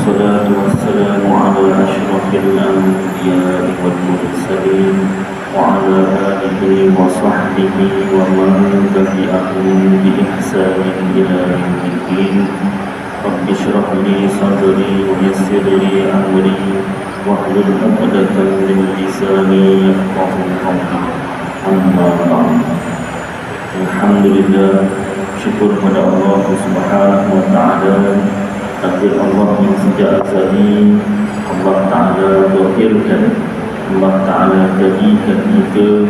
والصلاة والسلام على أشرف الأنبياء والمرسلين وعلى آله وصحبه ومن تبعهم بإحسان إلى يوم الدين. رب اشرح لي صدري ويسر لي أمري واحلل عقدة من لساني يفقهوا قولي. أما بعد. Alhamdulillah, syukur pada Allah Subhanahu wa taala. Takdir Allah yang sejak azali Allah Ta'ala zahirkan, Allah Ta'ala jadikan kita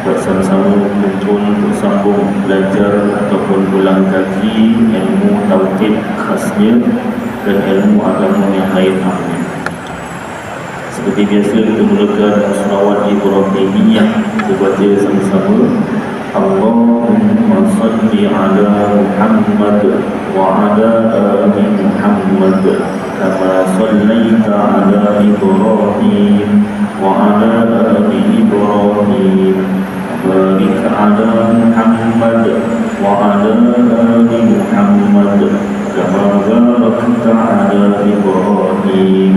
bersama-sama kumpul bersambung belajar ataupun ulang kaki ilmu tauhid khasnya dan ilmu agama yang lain lainnya. Seperti biasa kita mulakan selawat Ibrahimiyah. Kita baca sama-sama. Allahumma salli ala Muhammad wa ala ali Muhammad kama sallaita ala Ibrahim wa ala ali Ibrahim barik ala Muhammad wa ala ali Muhammad kama barakta ala Ibrahim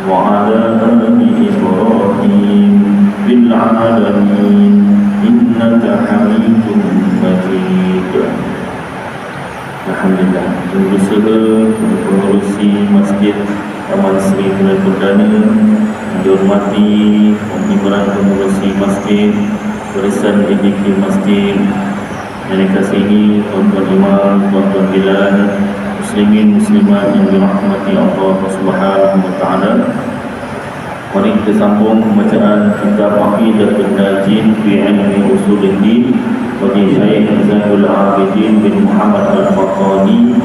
wa ala ali Ibrahim bil alamin innaka hamidun majid. Alhamdulillah, berusaha mengurusi Masjid Taman Sri Mulai Perdana, dihormati pimpinan pengurusi masjid, barisan PJK masjid yang dikasihi tuan-tuan imam, tuan-tuan bilal, muslimin muslimat yang dirahmati Allah Subhanahu wa taala. Mari kita sambung pembacaan kitab Aqidatul Najin fi Ilmi Usuluddin bagi Syekh Zainul Abidin bin Muhammad Al-Fatani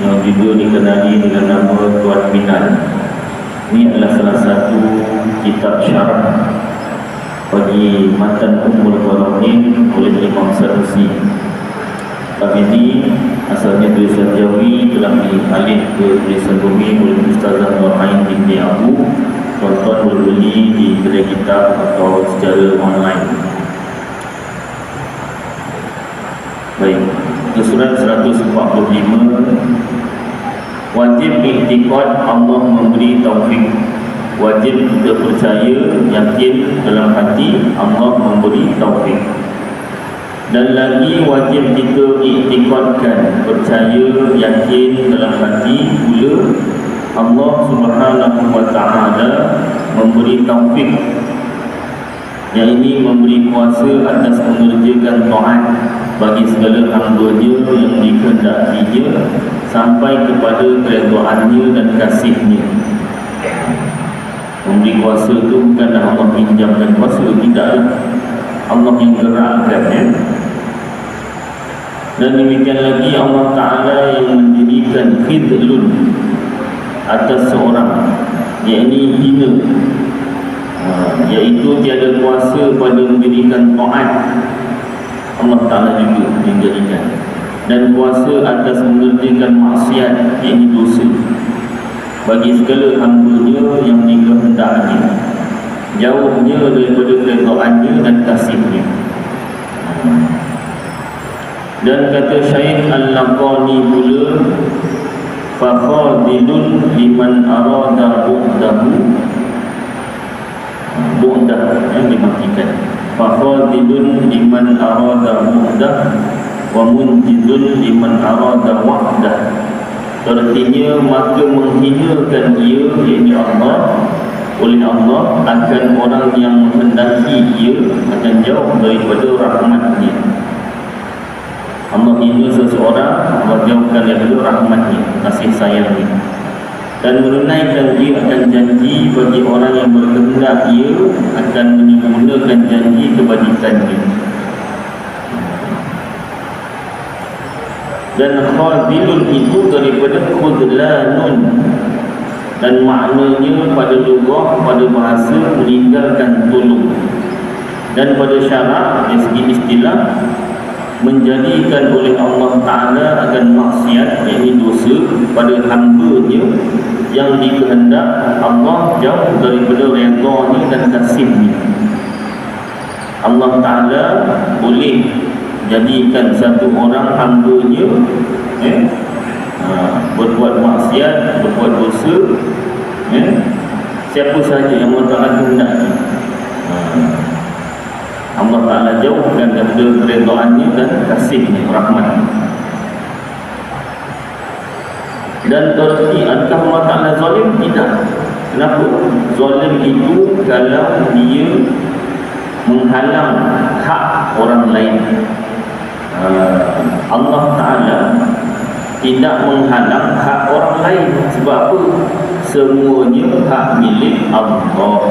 yang juga dikenali dengan nama Tuan Minan. Ini adalah salah satu kitab syarah bagi matan Ummul Barahin oleh Imam Sanusi. Kitab ini asalnya tulisan Jawi, telah dialih ke tulisan Bumi oleh Ustazah Nurhain binti Abu. Tuan-tuan boleh beli di kedai kitab atau secara online. Baik, surat 145. Wajib iktikad Allah memberi taufik. Wajib kita percaya, yakin dalam hati Allah memberi taufik. Dan lagi wajib kita iktikadkan, percaya, yakin dalam hati pula Allah Subhanahu wa ta'ala memberi taufik, yang ini memberi kuasa atas mengerjakan taat bagi segala hamba-Nya yang dikehendakinya sampai kepada keredaannya dan kasihnya. Memberi kuasa itu bukanlah Allah pinjamkan kuasa, tidak, Allah yang gerakkan, ya. Dan demikian lagi Allah Ta'ala yang mendirikan khidlun atas seorang, yakni hina, iaitu tiada kuasa pada mendirikan taat. Allah Ta'ala juga menjadikan, dan kuasa atas mengerjakan maksiat, yakni dosa, bagi segala hamba-Nya yang dikehendaki, jauhnya daripada keredaannya dan kasihnya. Dan kata Syekh Al-Laqani pula, fakhadilun liman arada bu'dah yang dimatikan. Fakhadilun liman arada bu'dah wa munjidun liman arada wa'dah. Artinya maka menghinakan ia, iaitu Allah, oleh Allah akan orang yang menghendaki ia akan jauh daripada rahmatnya. Allah hina seseorang, Allah jauhkan daripada rahmatnya, kasih sayangnya. Dan menunaikan ia akan janji bagi orang yang berkehendak ia akan menyempurnakan janji kebajikannya. Dan khadilun itu daripada khudlanun, dan maknanya pada lugah, pada bahasa meninggalkan tolong, dan pada syarak dari segi istilah menjadikan oleh Allah Ta'ala akan maksiat, yakni dosa, pada hamba-Nya yang dikehendak Allah jauh daripada redha-Nya dan kasih-Nya. Allah Ta'ala boleh jadikan satu orang hamba-Nya berbuat maksiat, berbuat dosa siapa sahaja yang Allah Ta'ala kehendaki. Allah Ta'ala jauhkan daripada keredaannya dan kasihnya, rahmatnya. Dan berarti adakah Allah Ta'ala zalim? Tidak. Kenapa? Zalim itu kalau dia menghalang hak orang lain. Allah Ta'ala tidak menghalang hak orang lain. Sebab apa? Semuanya hak milik Allah.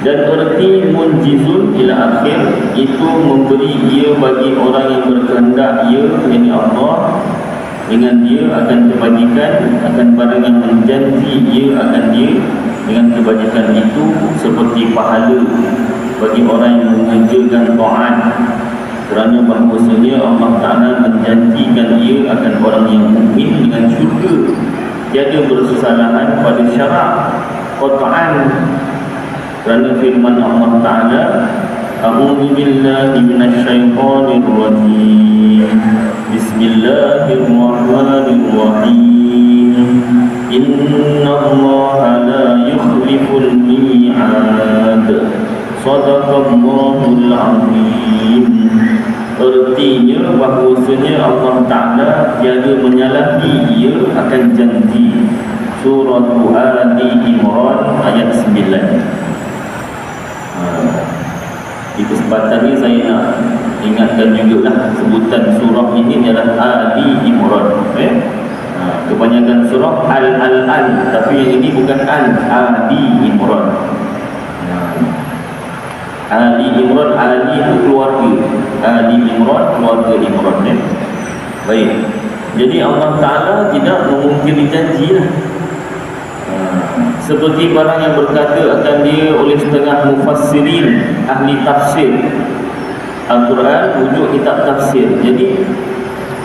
Dan erti munjizun ila akhir itu memberi ia bagi orang yang berkehendak ia, yakni Allah, dengan dia akan kebajikan, akan barang yang menjanji ia akan dia dengan kebajikan itu seperti pahala bagi orang yang mengerjakan taat, kerana bahawasanya Allah Ta'ala menjanjikan ia akan orang yang mukmin dengan syurga tiada bersesalahan pada syarak qat'an. Kerana firman Allah Ta'ala, A'udzu billahi minasyaitonir rajim. Bismillahirrahmanirrahim. Innallaha la yukhliful mi'ad. Shadaqallahul azim. Artinya bahawasanya Allah Ta'ala tiada menyalahi ia akan janji. Surah Ali Imran ayat 9. Di kesempatan ini saya nak ingatkan jugalah sebutan surah ini adalah Ali Imran. Kebanyakan surah Al, tapi yang ini bukan Ali Imran. Ali Imran, Ali itu keluarga, Ali Imran keluarga Imran. Baik. Jadi Allah Ta'ala tidak memungkiri janji lah. Seperti barang yang berkata akan dia oleh setengah mufassirin, ahli tafsir Al-Quran, wujud kitab tafsir. Jadi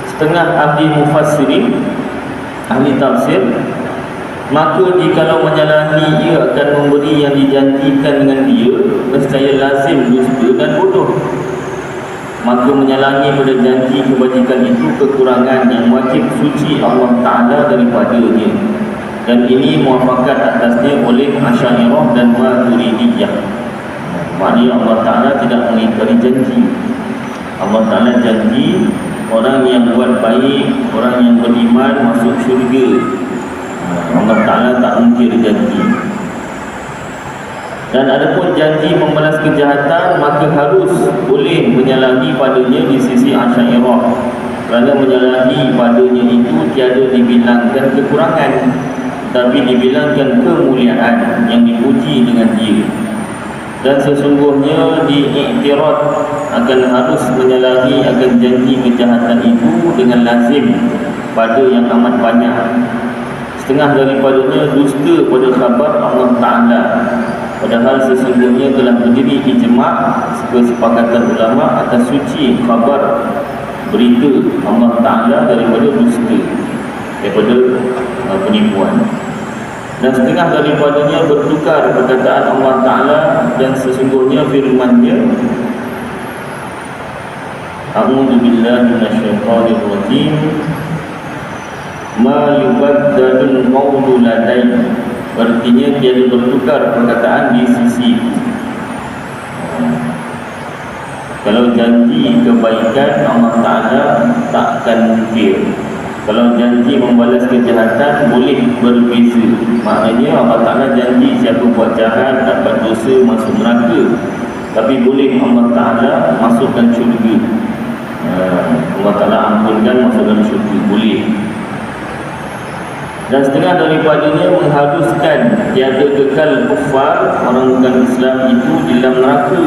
setengah ahli mufassirin, ahli tafsir, maka jikalau menyalahi ia akan memberi yang dijanjikan dengan dia, nescaya lazim dusta dan bodoh. Maka menyalahi pada janji kebajikan itu kekurangan yang wajib suci Allah Ta'ala daripadanya. Dan ini muafakat atasnya oleh Asy'ariyah dan Maturidiyah. Maknanya Allah Ta'ala tidak mengingkari janji. Allah Ta'ala janji orang yang buat baik, orang yang beriman masuk syurga. Allah Ta'ala tak mungkir janji. Dan adapun janji membalas kejahatan, maka harus boleh menyalahi padanya di sisi Asy'ariyah. Kerana menyalahi padanya itu tiada dibilangkan kekurangan, tapi dibilangkan kemuliaan yang dipuji dengan dia. Dan sesungguhnya diiktirad akan harus menyalahi akan janji kejahatan itu dengan lazim pada yang amat banyak. Setengah daripadanya dusta pada khabar Allah Ta'ala, padahal sesungguhnya telah berdiri ijma' kesepakatan ulama atas suci khabar berita Allah Ta'ala daripada dusta, daripada penipuan. Dan setengah daripadanya bertukar perkataan Allah Ta'ala dan sesungguhnya firman-Nya, A'udzu billahi minasyaitonir rajim, ma yubaddalul qawlu ladayya. Artinya tiada bertukar perkataan di sisi. Kalau janji kebaikan Allah Ta'ala tak akan mungkir. Kalau janji membalas kejahatan boleh berbeza. Maknanya Allah Ta'ala janji siapa buat jahat dapat dosa masuk neraka, tapi boleh Allah Ta'ala masukkan syurga. Allah Ta'ala ampunkan masukkan syurga, boleh. Dan setengah daripadanya mengharuskan tiada kekal kufar, orang bukan Islam itu di dalam neraka,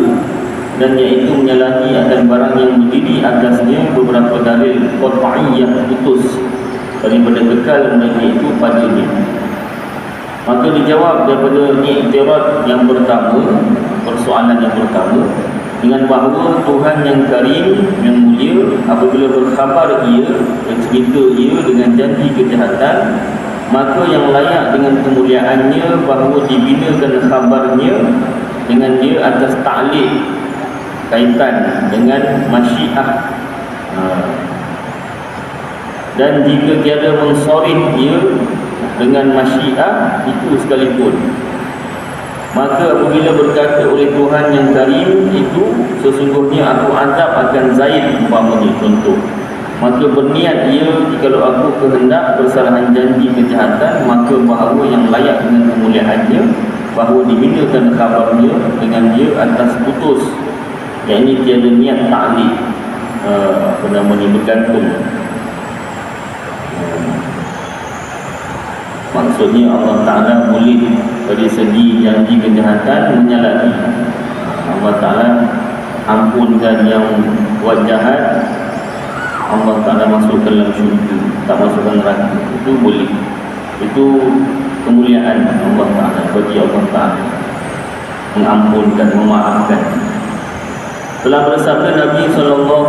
dan iaitu menyalahi akan barang yang berdiri atasnya beberapa dalil qat'iyah putus daripada kekal mereka itu padanya. Maka dijawab daripada i'tirad yang pertama, persoalan yang pertama, dengan bahawa Tuhan yang karim, yang mulia, apabila berkhabar ia, cerita ia dengan janji kejahatan, maka yang layak dengan kemuliaannya bahawa dibinakan khabarnya dengan dia atas ta'liq, kaitan dengan masyiah. Dan jika tiada mensorih ia, dengan masyiah itu sekalipun. Maka apabila berkata oleh Tuhan yang karim itu, sesungguhnya aku azab akan Zaid umpamanya contoh, maka berniat ia jikalau aku kehendak bersalahan janji kejahatan, maka bahawa yang layak dengan kemuliaannya, bahawa dibinakan khabarnya dengan dia atas putus, yakni tiada niat ta'liq, bergantung. Maksudnya Allah Ta'ala boleh dari segi janji kejahatan menyalahi. Allah Ta'ala ampunkan yang buat jahat, Allah Ta'ala masukkan dalam syurga, tak masukkan neraka. Itu boleh. Itu kemuliaan Allah Ta'ala bagi Allah Ta'ala mengampunkan, memaafkan. Telah bersabda Nabi SAW,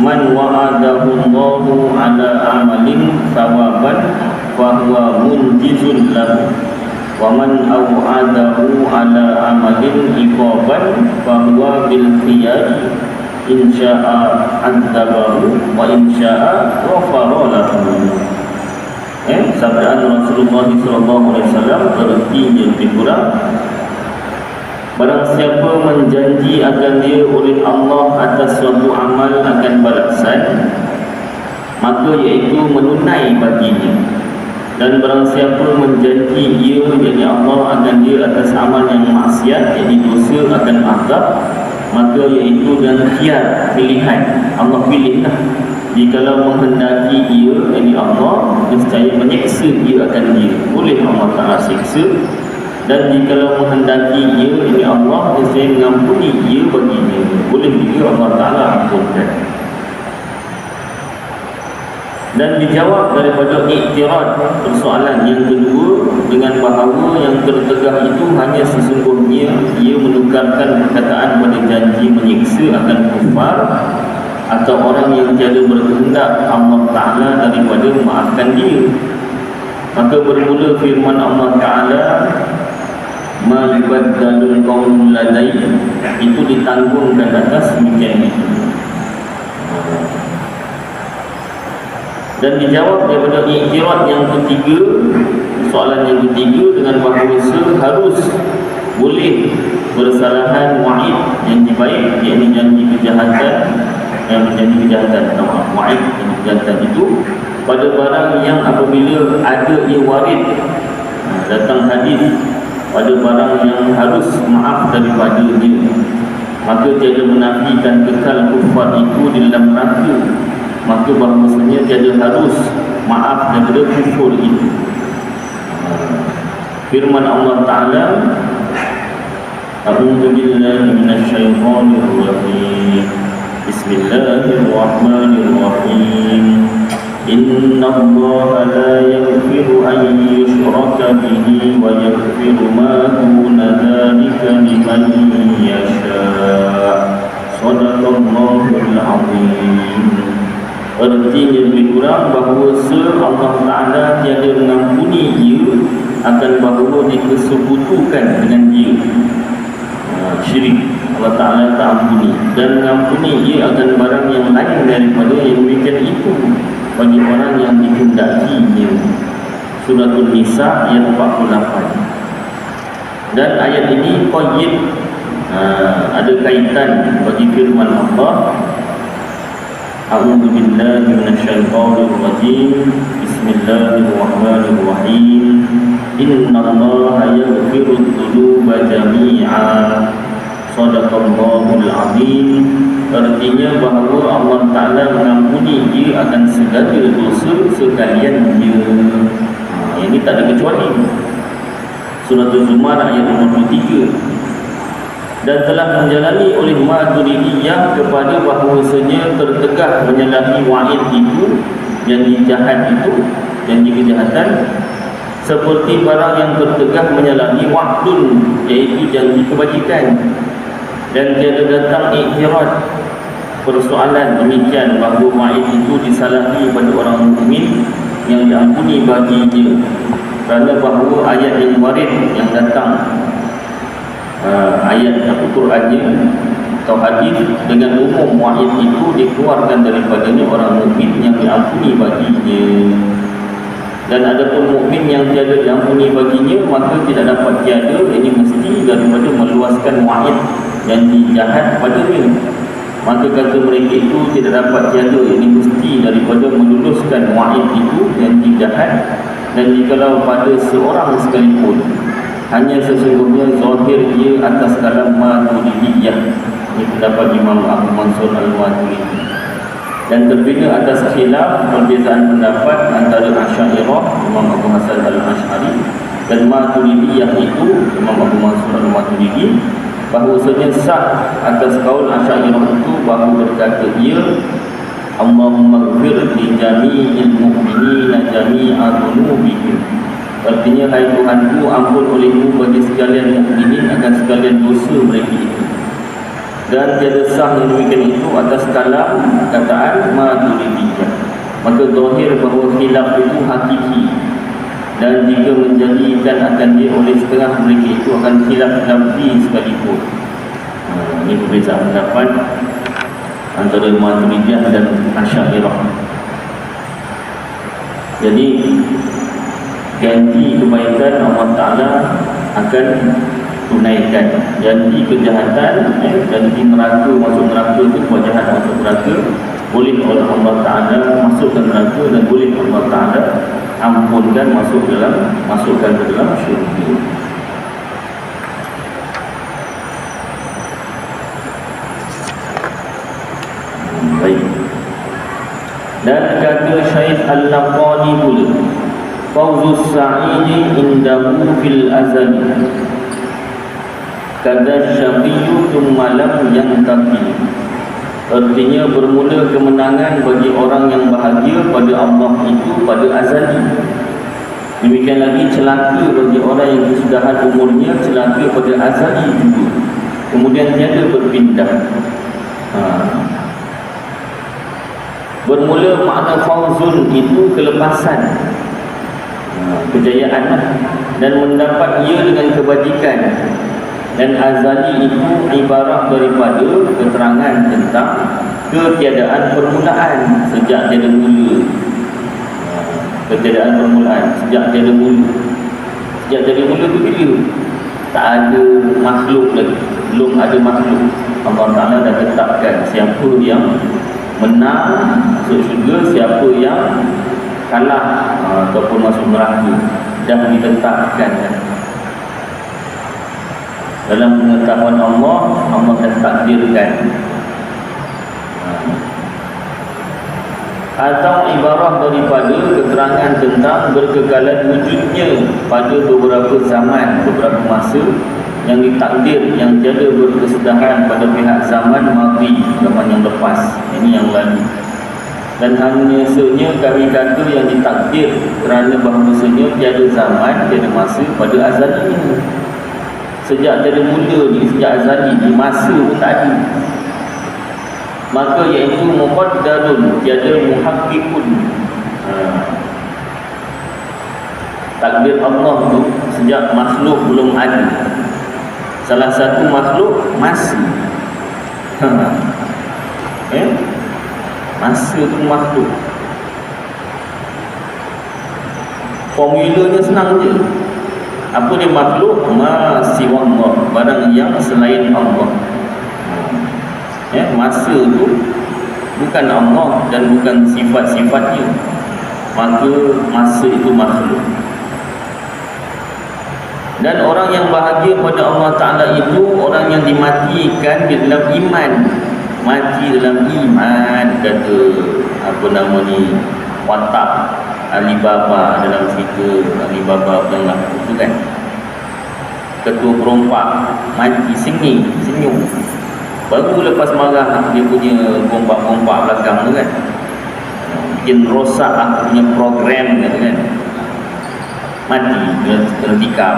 man wa'adahu Allahu ala amalin thawaban fahuwa munjizun lahu, wa man aw'adahu ala amalin iqaban fahuwa bil khiyar, in sya'a adzabahu wa in sya'a ghafara lahu. Sabdaan Rasulullah SAW artinya lebih kurang, barang siapa menjanji akan dia oleh Allah atas suatu amal akan balasan, maka iaitu menunai baginya. Dan barang siapa menjanji ia, yakni Allah, akan dia atas amal yang maksiat, yakni dosa, akan azab, maka iaitu dengan khiyar, pilihan. Allah pilihlah. Jikalau menghendaki ia, yakni Allah, nescaya menyeksa ia akan dia, boleh Allah Ta'ala seksa. Dan jikalau menghendaki ia, ini Allah, nescaya mengampuni ia baginya, boleh juga Allah Ta'ala ampunkan. Dan dijawab daripada iktirad persoalan yang kedua dengan bahawa yang tertegah itu hanya sesungguhnya ia menukarkan perkataan pada janji menyiksa akan kufar atau orang yang tiada berkehendak Allah Ta'ala daripada memaafkan dia. Maka bermula firman Allah Ta'ala, ma yubaddalul qawlu ladayya, itu ditanggungkan atas demikian itu. Dan dijawab daripada iktirad yang ketiga, soalan yang ketiga dengan bahawa harus boleh bersalahan wa'id yang baik, yakni janji kejahatan, menjanji kejahatan, wa'id janji kejahatan itu pada barang yang apabila ada ia warid, datang hadis pada barang yang harus maaf daripada dia, maka tiada menafikan kekal kufar itu di dalam neraka, maka bahawasanya tiada harus maaf daripada kufur itu. Firman Allah Ta'ala, a'udzu billahi minasyaitonir rajim, bismillahirrahmanirrahim, inna Allaha la yaghfiru an yushraka bihi wa yaghfiru ma duna dzalika liman yasha'. Shadaqallahul azim. Artinya lebih kurang bahawa Allah Ta'ala tiada mengampuni ia akan bahawa dikesebutukan dengan dia syirik. Allah Ta'ala tak ampuni, dan mengampuni ia akan barang yang lain daripada yang demikian itu bagi orang yang dikehendakinya. Suratul Nisa ayat 48. Dan ayat ini qayyid, ada kaitan bagi firman Allah, a'udzu billahi minasyaitonir rajim, bismillahirrahmanirrahim, innallaha yaghfiru dzunuba jami'a, shadaqallahul azim. Artinya bahawa Allah Ta'ala mengampuni dia akan segala dosa sekaliannya. Ini tak ada kecuali. Surah Az-Zumar ayat 23. Dan telah menjalani oleh Maturidiyah kepada bahawasanya tertegah menyalahi wa'id itu, janji jahat itu, janji kejahatan, seperti barang yang tertegah menyalahi wa'dun, iaitu janji kebajikan. Dan tiada datang iktirad persoalan demikian bahawa wa'id itu disalahi pada orang mukmin yang diampuni baginya, kerana bahawa ayat yang warid yang datang, ayat Al-Qurannya atau hadis dengan umum wa'id itu dikeluarkan daripadanya orang mukmin yang diampuni baginya. Dan adapun mukmin yang tiada diampuni baginya, maka tidak dapat tiada, ini mesti daripada meluaskan wa'id yang dijahat padanya. Maka kata mereka itu tidak dapat tiada, ini mesti daripada meluluskan wa'id itu yang dijahat. Dan jikalau pada seorang sekalipun, hanya sesungguhnya zahir ia atas kalam Maturidiyah. Ini pendapat Imam Abu Mansur Al-Maturidi. Dan terbina atas khilaf perbezaan pendapat antara Asy'ariyah Imam Abu Hasan Al-Asy'ari dan Maturidiyah itu Imam Abu Mansur Al-Maturidi, bahawasanya sah atas kaul Asy'ariyah itu bahawa berkata ia Allahumma ighfir li jami'il mu'minina jami'a dhunubihim. Artinya, hai Tuhanku, ampun olehmu bagi sekalian mukminin akan sekalian dosa mereka itu. Dan tiada sah yang demikian itu atas kalam kataan Maturidiyah. Maka zahir bahawa khilaf itu hakiki, dan jika menjadikan akan dia oleh setengah mereka itu akan khilaf lafzi sekalipun. Ini perbezaan pendapat antara Maturidiyah dan Asy'ariyah. Jadi janji kebaikan Allah Ta'ala akan tunaikan. Janji kejahatan, janji neraka, masuk neraka itu, buat jahat masuk neraka, boleh oleh Allah Ta'ala masukkan neraka, dan boleh Allah Ta'ala ampunkan, masukkan ke dalam syurga. Baik. Dan kata Syekh Al-Laqani pula, fawzus sa'idi indahu fil azali kada syaqiyyu thumma lam yantaqi. Artinya, bermula kemenangan bagi orang yang bahagia pada Allah itu pada azali. Demikian lagi celaka bagi orang yang kesudahan umurnya, celaka pada azali juga, kemudian tiada berpindah. Bermula makna fawzun itu kelepasan, kejayaan, dan mendapat ia dengan kebajikan. Dan azali itu ibarat daripada keterangan tentang ketiadaan permulaan, sejak tiada mula. Ketiadaan permulaan sejak tiada mula. Sejak tiada mula itu bila? Tak ada makhluk lagi, belum ada makhluk. Allah Ta'ala dah tetapkan siapa yang menang masuk syurga, siapa yang kalah ataupun masuk neraka, dah ditetapkan kan. Dalam pengetahuan Allah, Allah dah takdirkan. Atau ibarat daripada keterangan tentang berkekalan wujudnya pada beberapa zaman, beberapa masa yang ditakdir, yang tiada berkesudahan pada pihak zaman madhi, zaman yang lepas, ini yang lalu. Dan hanya sebenarnya kami kata yang ditakdir kerana bahawasanya tiada zaman, tiada masa pada azali ini. Sejak tiada mula ni, sejak azali ni, masa pun tak ada. Maka iaitu muqaddarun, tiada muhakkikun. Takdir Allah tu sejak makhluk belum ada. Salah satu makhluk masa. Masa tu makhluk. Formulanya senang je. Apa dia makhluk? Ma siwa Allah, barang yang selain Allah. Masa tu bukan Allah dan bukan sifat-sifatnya, maka masa itu makhluk. Dan orang yang bahagia pada Allah Ta'ala itu orang yang dimatikan di dalam iman. Mati dalam iman, kata apa nama ni, watak Alibaba dalam cerita Alibaba Banglah itu kan. Ketua perompak mati senyum. Baru lepas marah dia punya pompak-pompak belakang tu kan, bikin rosak lah punya program kata kan. Mati, kena tikam.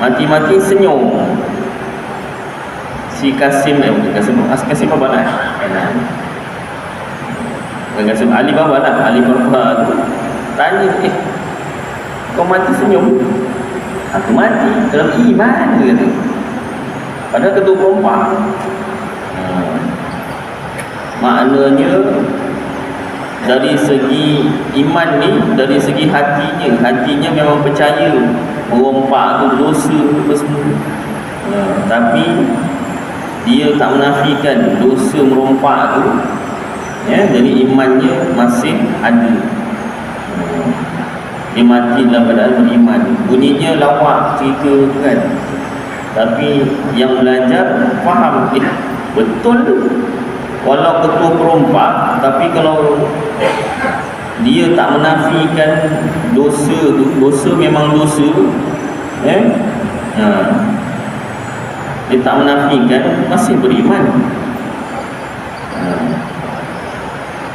Mati-mati senyum. Si Kasim Kasim apa lah? Kasim Alibaba lah, Alibaba tu tanya, kau mati senyum? Aku mati dalam iman, dia kata. Padahal ketua perompak. Maknanya dari segi iman ni, dari segi hatinya memang percaya merompak tu dosa apa semua, tapi dia tak menafikan dosa merompak tu, jadi imannya masih ada. Dia mati dalam keadaan beriman. Bunyinya lawak cerita tu kan, tapi yang belajar faham, betul tu. Walau ketua perompak, tapi kalau dia tak menafikan dosa tu, dosa memang dosa, dia tak menafikan, masih beriman.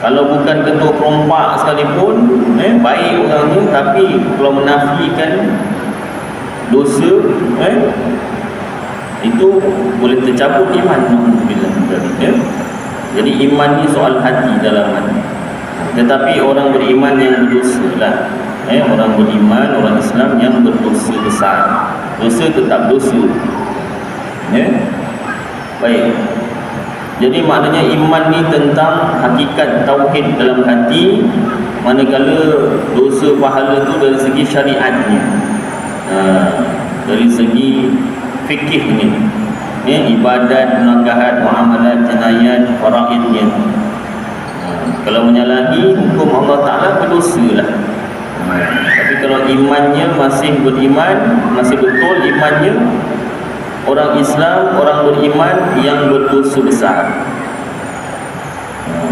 Kalau bukan ketua perompak sekalipun, baik orangnya, tapi kalau menafikan dosa, itu boleh tercabut iman. Jadi iman ni soal hati, dalam hati. Tetapi orang beriman yang berdosa lah, orang beriman, orang Islam yang berdosa besar, dosa tetap dosa. Baik. Jadi maknanya iman ni tentang hakikat tauhid dalam hati, manakala dosa pahala tu dari segi syariatnya, dari segi fikihnya, ibadat, munakahat, muamalat, jinayat, faraidnya. Kalau menyalahi hukum Allah Ta'ala, berdosa lah. Tapi kalau imannya masih beriman, masih betul imannya, orang Islam, orang beriman yang berdosa besar.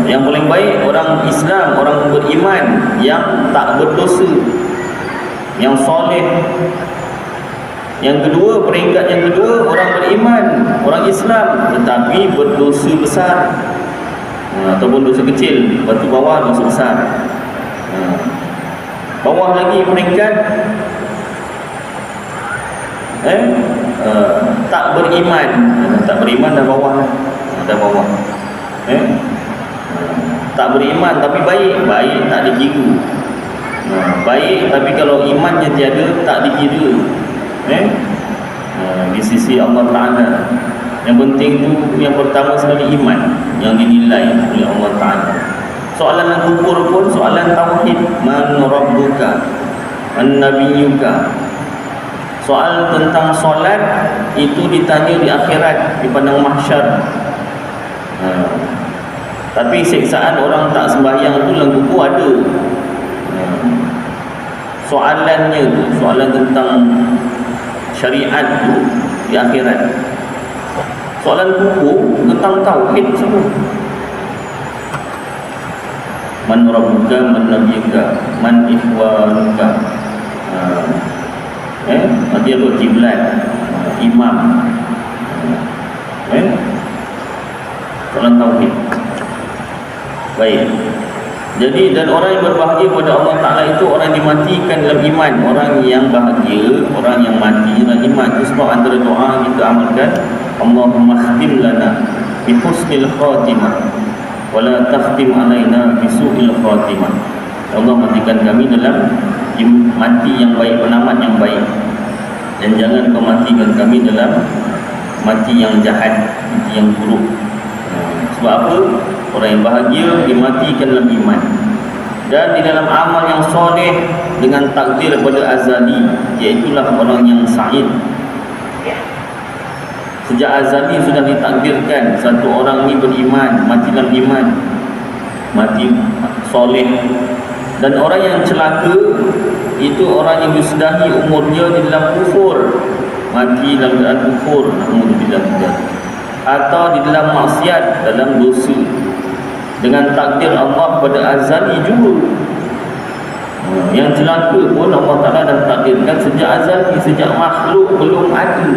Yang paling baik orang Islam, orang beriman yang tak berdosa, yang soleh. Yang kedua, peringkat yang kedua, orang beriman, orang Islam tetapi berdosa besar, ataupun dosa kecil, lepas tu bawah dosa besar. Bawah lagi peringkat tak beriman. Tak beriman dah bawah, dah bawah. Tak beriman tapi baik tak dikira. Baik tapi kalau imannya tiada, tak dikira di sisi Allah Ta'ala. Yang penting tu, yang pertama sekali iman yang dinilai oleh Allah Ta'ala. Soalan yang kubur pun soalan tauhid. Man rabbuka, man nabiyyuka. Soal tentang solat itu ditanya di akhirat, di padang mahsyar. Tapi siksaan orang tak sembahyang tu dalam kubur ada. Soalannya tu, soalan tentang syariat tu di akhirat. Soalan kubur tentang tauhid semua. Man rabbuka, man nabiyyuka, man ikhwanuka. Dia berkiblat, imam, soalan tauhid. Baik. Jadi, dan orang yang berbahagia pada Allah Ta'ala itu orang yang dimatikan dalam iman. Orang yang bahagia, orang yang mati dalam iman. Itu sebab antara doa kita amalkan, Allahumma khtim lana bi husnil khatimah wa la takhtim alaina bi su'il khatimah. Allah matikan kami dalam mati yang baik, penamat yang baik, dan jangan kau matikan kami dalam mati yang jahat, mati yang buruk. Sebab apa? Orang yang bahagia dimatikan dalam iman, dan di dalam amal yang soleh dengan takdir daripada azali, iaitulah orang yang sa'id. Sejak azali sudah ditakdirkan satu orang ni beriman, mati dalam iman, mati soleh. Dan orang yang celaka itu orang yang disudahi umurnya di dalam kufur, mati dalam keadaan kufur, atau di dalam maksiat, dalam dosa, dengan takdir Allah pada azali juga. Yang celaka pun Allah Ta'ala dah takdirkan sejak azali, sejak makhluk belum ada.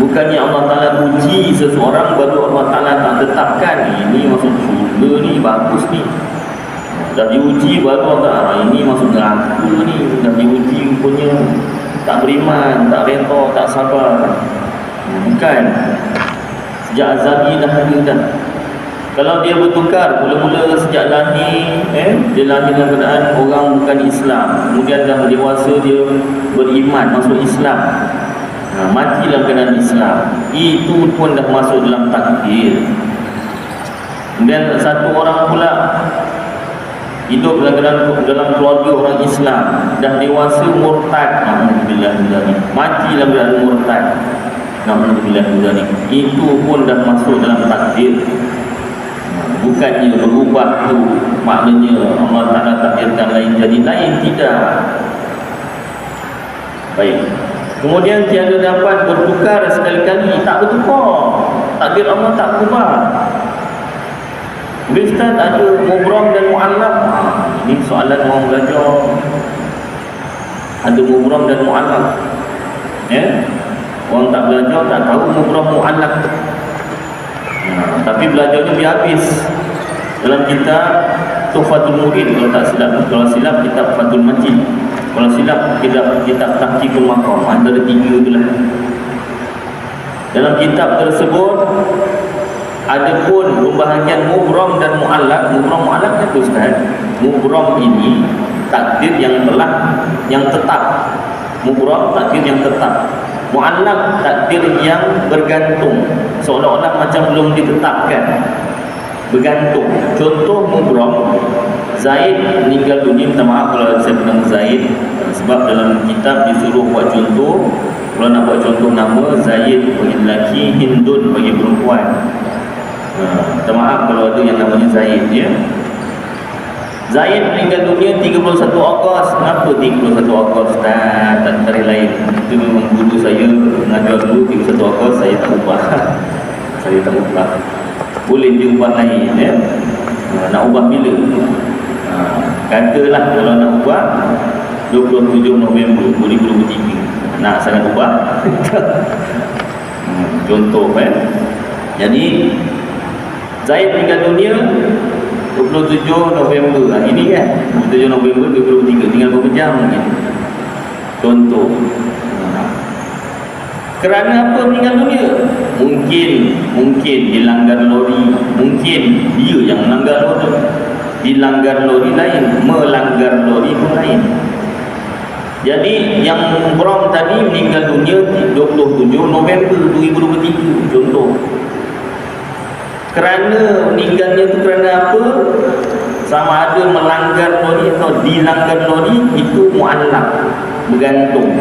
Bukannya Allah Ta'ala uji seseorang baru Allah Ta'ala tak tetapkan ini masuk syurga ni, bagus ni. Dah diuji baru Allah, ini masuk neraka ni. Dah diuji punya tak beriman, tak reda, tak sabar. Bukan. Sejak azali dah ada dah. Kalau dia bertukar, mula-mula sejak lahir, dia lahir dalam keadaan orang bukan Islam, kemudian dah dewasa dia beriman, masuk Islam, mati dalam keadaan Islam, itu pun dah masuk dalam takdir. Kemudian satu orang pula hidup dalam keluarga orang Islam, dah dewasa murtad, alhamdulillah, mati dalam keadaan murtad, alhamdulillah, itu pun dah masuk dalam takdir. Bukannya berubah tu maknanya Allah Ta'ala takdirkan lain jadi lain, tidak. Baik, kemudian tiada dapat bertukar sekali-kali, tak bertukar, takdir Allah tak berubah. Ustaz, ada mubram dan mu'allaq. Ini soalan orang belajar, ada mubram dan mu'allaq, ya? Orang tak belajar tak tahu mubram mu'allaq. Tapi belajarnya biar habis. Dalam kitab Tuhfatul Murid, kalau silap kitab Fathul Majid, kalau silap kitab Tahqiqul Maqam, antara tiga itulah. Dalam kitab tersebut ada pun pembahagian mubram dan mu'allaq. Mubram mu'allaq itu Ustaz, mubram ini takdir yang tetap. Mubram takdir yang tetap. Mu'allaq takdir yang bergantung, seolah-olah macam belum ditetapkan, bergantung. Contoh mubram, Zaid meninggal dunia. Minta maaf kalau saya bilang Zaid, sebab dalam kitab disuruh buat contoh. Kalau nak buat contoh nama, Zaid bagi lelaki, Hindun bagi perempuan. Minta maaf kalau ada yang namanya Zaid, ya. Zaid meninggal dunia 31 Ogos. Kenapa 31 Ogos? Tak cari lain. Itu memang guru saya mengajar dulu 31 Ogos, saya tak ubah. Saya tak ubah. Boleh dia ubah lain, ya. Nak ubah bila? Katalah kalau nak ubah 27 November 2023. Nak sangat ubah. Contoh, Jadi Zaid meninggal dunia 27 November. Ini kan 27 November 2023, tinggal beberapa jam lagi. Contoh. Kerana apa meninggal dunia? Mungkin dilanggar lori. Mungkin dia yang melanggar lori. Dilanggar lori lain, melanggar lori pun lain. Jadi yang mubram tadi meninggal dunia 27 November 2023, contoh. Kerana meninggalnya itu kerana apa? Sama ada melanggar lori atau dilanggar lori, itu mu'allaq, bergantung.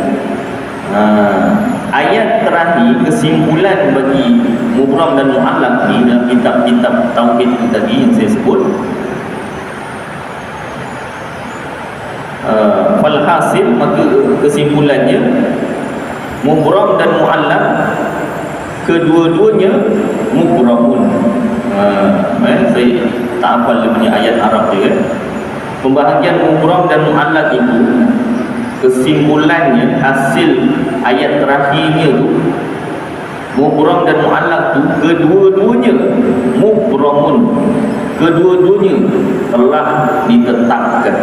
Ayat terakhir, kesimpulan bagi mubram dan mu'allaq ni dalam kitab-kitab tauhid tadi yang saya sebut. Falhasil, maka kesimpulannya mubram dan mu'allaq kedua-duanya mubramun. Saya tak hafal dia punya ayat Arab dia. Pembahagian mubram dan mu'allaq itu, kesimpulannya, hasil ayat terakhirnya tu, mubram dan mu'allaq tu kedua-duanya mubramun, kedua-duanya telah ditetapkan.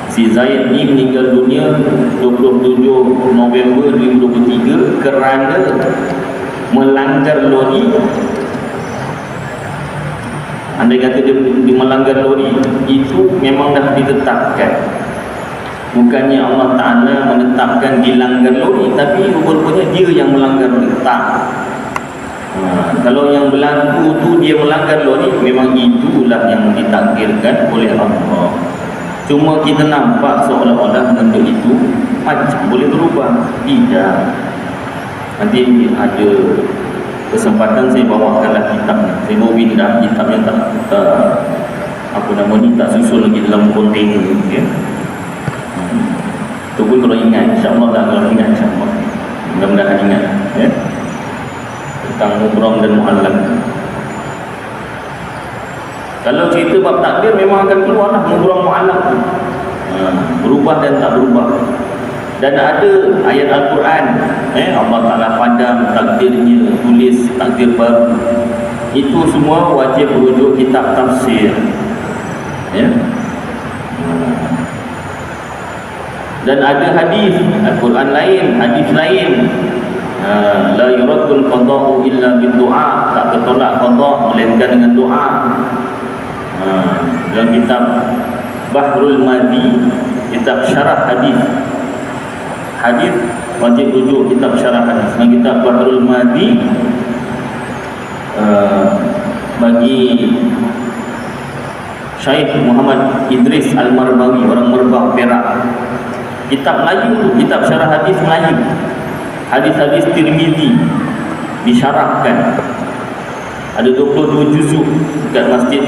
Si Zaid ni meninggal dunia 27 November 2023 kerana melanggar lori. Andai kata dia melanggar lori, itu memang dah ditetapkan. Bukannya Allah Ta'ala menetapkan dilanggar lori, tapi rupanya dia yang melanggar lori. Tak. Kalau yang berlaku tu dia melanggar lori, memang itulah yang ditakdirkan oleh Allah. Cuma kita nampak seolah-olah benda itu macam boleh berubah. Tidak. Nanti ada kesempatan saya bawakanlah kitab ni. Saya bawa pindah kitab yang tak susul lagi dalam kontainer, ya. Itu pun kalau ingat, insyaAllah lah, kalau ingat insyaAllah, mudah-mudahan ingat, ya, tentang mubram dan mu'allaq. Kalau cerita bab takdir memang akan keluar lah mubram mu'allaq tu, berubah dan tak berubah. Dan ada ayat Al-Quran, Allah Ta'ala padam takdirnya, tulis takdir baru. Itu semua wajib merujuk kitab tafsir, ya. Dan ada hadis Al-Quran lain, hadis lain, la yuraddul qada'u illa bid-du'a, tak tertolak qada' melainkan dengan doa. Dalam kitab Bahrul Madi, kitab syarah hadis wajib rujuk kitab syarah hadis. Dalam kitab Bahrul Madi bagi Syekh Muhammad Idris Al-Marbawi, orang Merbau, Perak. Kitab Melayu, kitab syarah hadis Melayu, hadis-hadis Tirmizi disyarahkan. Ada 22 juzuk dekat Masjid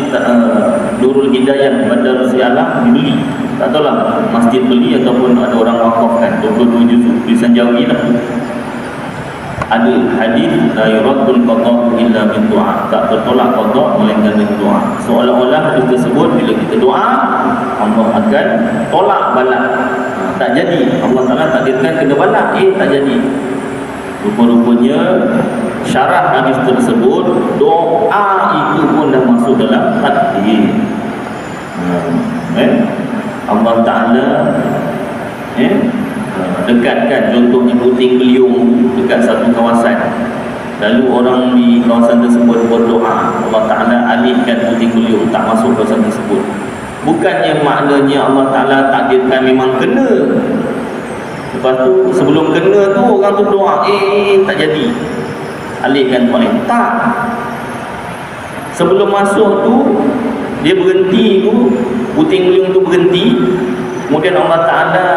Nurul Hidayah Bandar Sialam, dibeli. Tak tahulah masjid beli ataupun ada orang wakafkan. 22 juzuk tulisan Jawi lah. Ada hadis la yuraddul qada illa min du'a, tak tertolak qada melainkan dengan doa. Seolah-olah hadis tersebut bila kita doa Allah akan tolak bala. Tak jadi, Allah Taala takdirkan kena bala, tak jadi. Rupa-rupanya syarah hadis tersebut, doa itu pun dah masuk dalam takdir. Allah Ta'ala dekatkan, contohnya puting beliung dekat satu kawasan, lalu orang di kawasan tersebut berdoa, Allah Ta'ala alihkan puting beliung, tak masuk kawasan tersebut. Bukannya maknanya Allah Ta'ala takdirkan memang kena, lepas tu sebelum kena tu orang tu doa, tak jadi, alihkan balik. Tak, sebelum masuk tu dia berhenti tu, puting beliung tu berhenti, kemudian Allah Ta'ala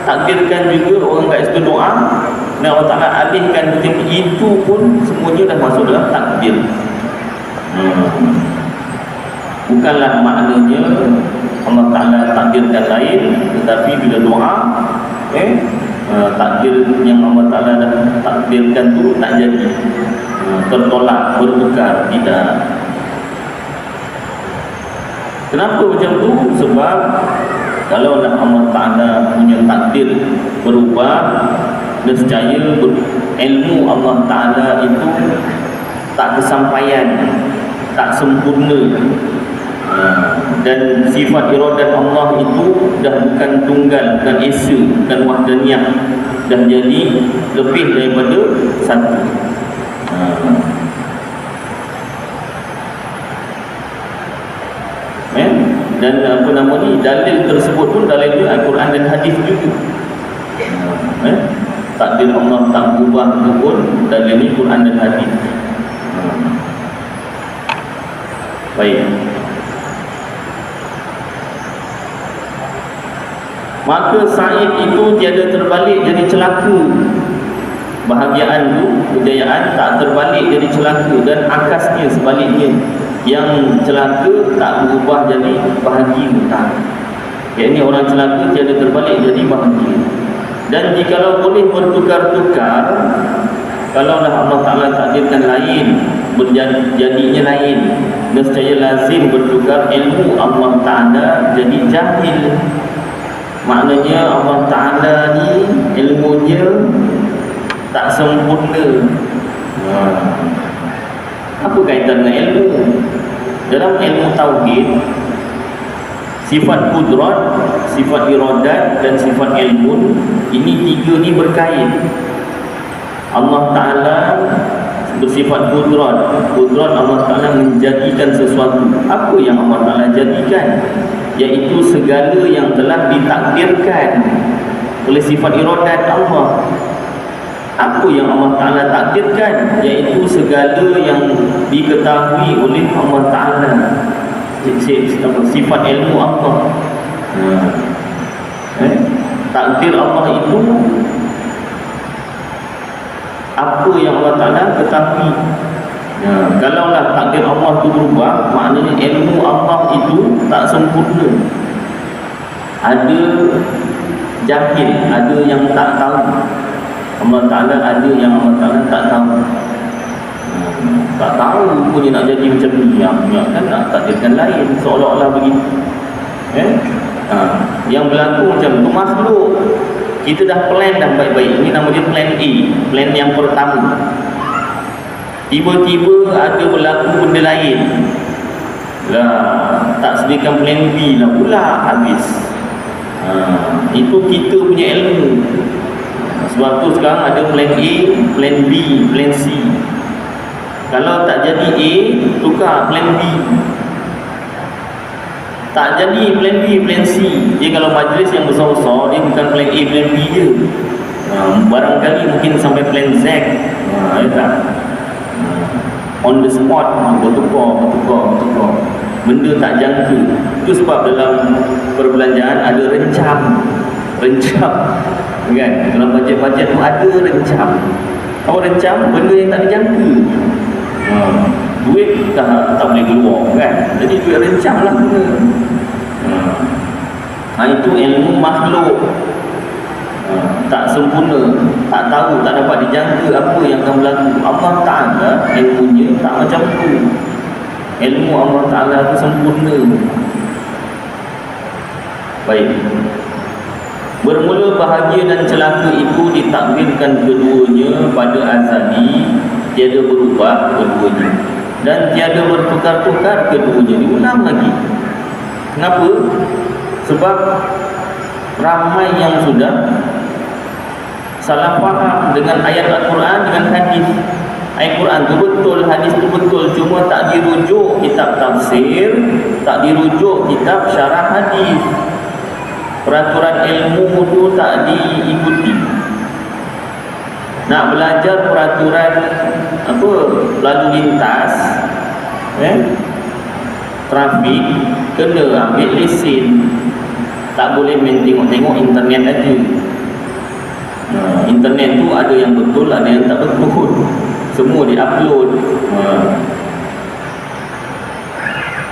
takdirkan juga orang kat situ doa, dan Allah Ta'ala alihkan puting beliung itu pun semuanya dah masuk dalam takdir. Bukanlah maknanya Allah Ta'ala takdirkan lain, tetapi bila doa takdir yang Allah Ta'ala dah takdirkan tu tak jadi, tertolak, bertukar, tidak. Kenapa macam tu? Sebab kalau Allah Ta'ala punya takdir berubah, nescaya ilmu Allah Ta'ala itu tak kesampaian, tak sempurna. Dan sifat iradat Allah itu dah bukan tunggal, bukan esa, bukan wahdaniyah, dah jadi lebih daripada satu. Dan apa nama ni, dalil tersebut pun dalil dia Al-Quran dan hadis juga. Takdir Allah tak berubah itu pun dalil ni Quran dan hadis. Baik. Maka Sa'id itu tiada terbalik jadi celaka. Bahagiaan tu, kejayaan tak terbalik jadi celaka, dan akasnya sebaliknya, yang celaka tak berubah jadi bahagia. Tak. Yang ini orang celaka tiada terbalik jadi bahagia. Dan jikalau boleh bertukar-tukar, kalaulah Allah Ta'ala takdirkan lain, jadinya lain, nescaya lazim bertukar ilmu Allah Ta'ala jadi jahil. Maknanya Allah Ta'ala ni ilmunya tak sempurna. Apa kaitan dengan ilmu? Dalam ilmu tauhid, sifat kudrat, sifat iradat dan sifat ilmu, ini tiga ni berkait. Allah Ta'ala bersifat kudrat. Kudrat Allah Ta'ala menjadikan sesuatu. Apa yang Allah Ta'ala jadikan? Iaitu segala yang telah ditakdirkan oleh sifat iradat Allah. Apa yang Allah Ta'ala takdirkan? Iaitu segala yang diketahui oleh Allah Ta'ala, sifat ilmu Allah. Takdir Allah itu apa yang Allah Ta'ala ketahui. Kalaulah takdir Allah itu berubah, maknanya ilmu Allah itu tak sempurna. Ada jahil, ada yang tak tahu. Allah Ta'ala ada yang Allah Ta'ala tak tahu. Tak tahu pun dia nak jadi macam ni, kan nak takdirkan lain, seolah-olah begitu. Yang berlaku macam tu makhluk, kita dah plan dah baik-baik. Ini nama dia plan A, plan yang pertama. Tiba-tiba ada berlaku benda lain lah, tak sediakan plan B lah pula, habis. Itu kita punya ilmu. Sebab tu sekarang ada plan A, plan B, plan C. Kalau tak jadi A, tukar plan B. Tak jadi plan B, plan C. Dia kalau majlis yang besar-besar, dia bukan plan A, plan B je. Barangkali mungkin sampai plan Z. Ya tak? on the spot, bertukar. Benda tak jangka. Itu sebab dalam perbelanjaan ada rencam kan? Dalam bajet-bajet tu ada rencam. Kalau rencam benda yang tak dijangka, duit tak boleh keluar kan? Jadi duit rencam lah guna. Itu ilmu makhluk, tak sempurna, tak tahu, tak dapat dijangka apa yang akan berlaku. Allah Ta'ala ilmunya tak macam tu. Ilmu Allah Ta'ala itu sempurna. Baik, bermula bahagia dan celaka itu ditakdirkan keduanya pada azali, tiada berubah keduanya, dan tiada bertukar-tukar keduanya. Diulang lagi. Kenapa? Sebab ramai yang sudah salah faham dengan ayat Al-Quran dengan hadis. Ayat Quran tu betul, hadis tu betul, cuma tak dirujuk kitab tafsir, tak dirujuk kitab syarah hadis. Peraturan ilmu tu tak diikuti. Nak belajar peraturan lalu lintas, trafik, kena ambil lesen. Tak boleh main tengok internet aja. Internet tu ada yang betul, ada yang tak betul. Semua di-upload.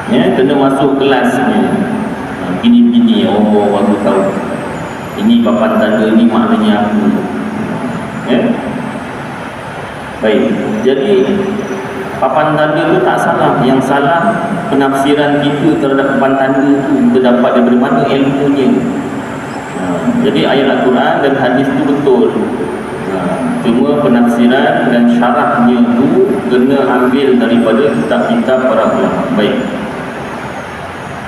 Kena masuk kelasnya. Gini-gini, baru tahu. Ini papan tanda ni maknanya apa. Baik, jadi papan tanda tu tak salah. Yang salah penafsiran kita terhadap papan tanda tu terdapat daripada mana ilmunya. Jadi ayat Al-Quran dan hadis tu betul, cuma penafsiran dan syarahnya tu kena ambil daripada kitab-kitab para ulama. Baik,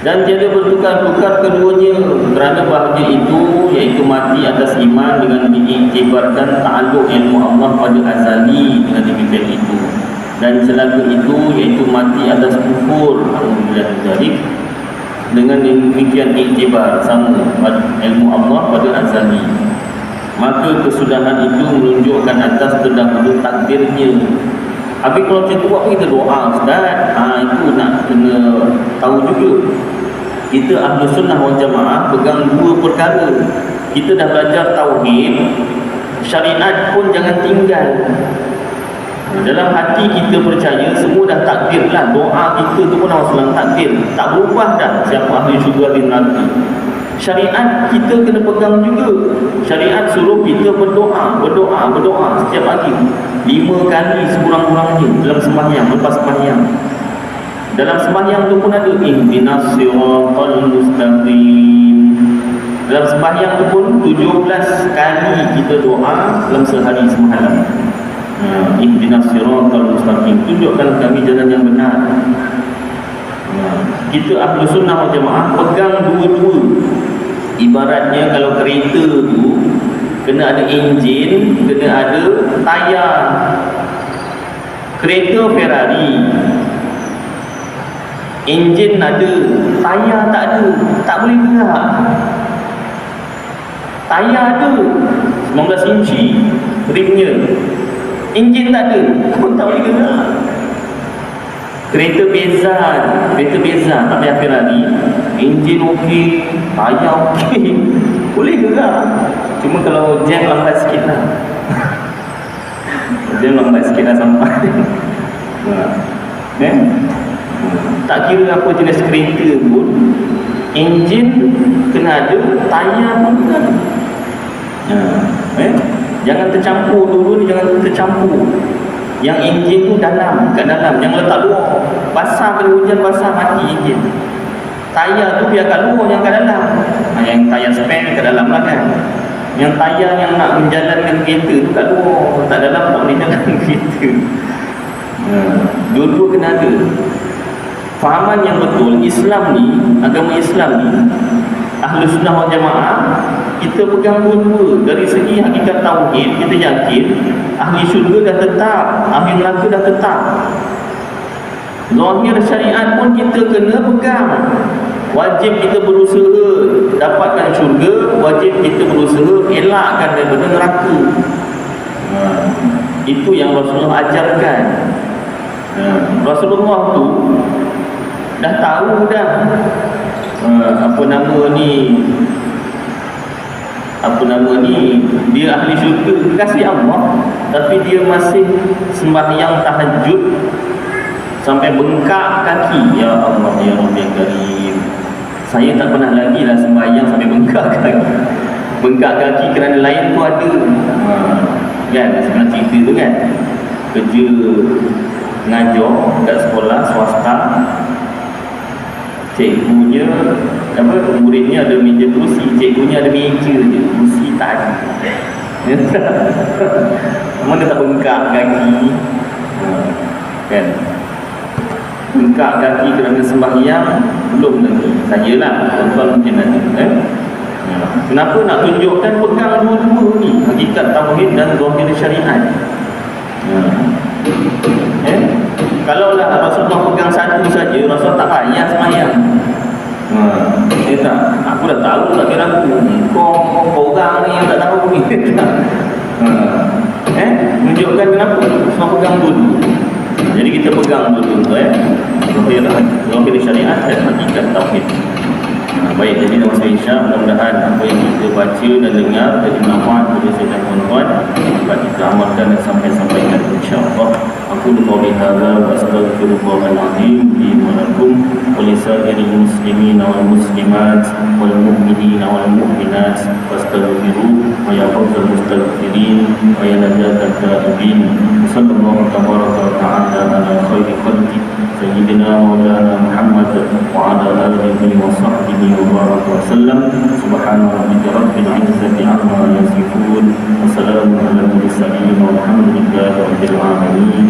dan tiada bertukar-tukar keduanya, kerana bahagia itu iaitu mati atas iman dengan diiktibarkan ta'alluq ilmu Allah pada azali dengan demikian itu, dan celaka itu iaitu mati atas kufur dengan demikian iktibar sama ilmu Allah pada azali. Maka kesudahan itu menunjukkan atas terdahulu takdirnya. Habis kalau macam tu, apa kita doa, Ustaz? Itu nak kena tahu juga. Kita Ahlus Sunnah wal Jamaah pegang dua perkara. Kita dah belajar tauhid, syariat pun jangan tinggal. Dalam hati kita percaya semua dah takdir lah. Doa kita tu pun masalah takdir, tak berubah dah siapa ahli syurga di neraka. Syariat kita kena pegang juga. Syariat suruh kita berdoa setiap pagi 5 kali sekurang-kurangnya dalam sembahyang, lepas sembahyang. Dalam sembahyang tu pun ada ihdinas siratal mustaqim. Dalam sembahyang tu pun 17 kali kita doa dalam sehari semalam. Ihdinas siratal mustaqim, tunjukkan kami jalan yang benar. Kita Ahlus Sunnah wal Jamaah pegang dua-dua. Ibaratnya kalau kereta tu kena ada enjin, kena ada tayar. Kereta Ferrari enjin ada, tayar tak ada, tak boleh gerak. Tayar ada 19 inci rimnya, enjin tak ada, pun tak boleh gerak. Kereta Beza tak payah Ferrari, enjin okey, tayar okey, boleh gerak. Cuma kalau jam lambat sikit lah. Jam lambat sikit lah sampai. Tak kira apa jenis kereta pun, enjin kena ada, tayar pun kena ada. Jangan tercampur dulu ni, jangan tercampur. Yang enjin tu dalam, kat dalam, jangan letak luar. Basah, kalau hujan basah mati enjin. Tayar tu biar kat luar, yang kat dalam. Yang tayar spare kat dalam lah kan. Yang tayar yang nak menjalankan kereta tu kat luar, tak dalam tak boleh jalan kereta. Dua-dua kena ada. Fahaman yang betul, Islam ni, agama Islam ni, Ahlus Sunnah wal Jamaah, kita pegang dua-dua. Dari segi hakikat tauhid, kita yakin ahli syurga dah tetap, ahli neraka dah tetap. Zahir syariat pun kita kena pegang. Wajib kita berusaha dapatkan syurga, wajib kita berusaha elakkan daripada neraka. Itu yang Rasulullah ajarkan. Rasulullah tu dah tahu dah apa nama ni, dia ahli syurga, kasih Allah, tapi dia masih sembahyang tahajud sampai bengkak kaki. Ya Allah, ya Rabbi Karim, saya tak pernah lagi lah sembahyang sampai bengkak kaki. Bengkak kaki kerana lain tu ada. Kan, sebenarnya cerita tu kan, kerja ngajar kat sekolah swasta, cikgunya muridnya ada meja kerusi, cikgunya ada meja je, kerusi tak ada. Memang dia tak bengkak kaki. Kan, bengkak kaki kerana sembahyang belum lagi. Sajalah tuan-tuan mungkin ada. Kenapa nak tunjukkan pegang dua-dua ni, hakikat tauhid dan zahir syariat. Kalaulah Rasulullah pegang satu saja, Rasul tak payah sembahyang. Tak, aku dah tahu tak kira aku. Kau orang ni yang tak tahu ni. Menunjukkan kenapa semua pegang dulu. Jadi kita pegang dulu zahir syariat dan hakikat tauhid. Baik, jadi nama saya Isya, mudah-mudahan apa yang kita baca dan dengar jadi manfaat bagi saya dan tuan-tuan, dapat kita amalkan dan sampaikan insya-Allah. Aku qouli hadza wa astaghfirullahal azim li wa lakum wa lisa'iril muslimin wal muslimat wal mu'minin wal mu'minat fastaghfiruhu wa yafuzul mustaghfirin wa yanajata ta'ibin. Sallallahu tabaraka wa ta'ala ala khairi khalqi sayyidina maulana Muhammad wa ala alihi wa sahbihi wa baraka wa sallam. Subhana rabbika rabbil izzati amma yasifun wa salamun alal mursalin walhamdulillahi rabbil alamin.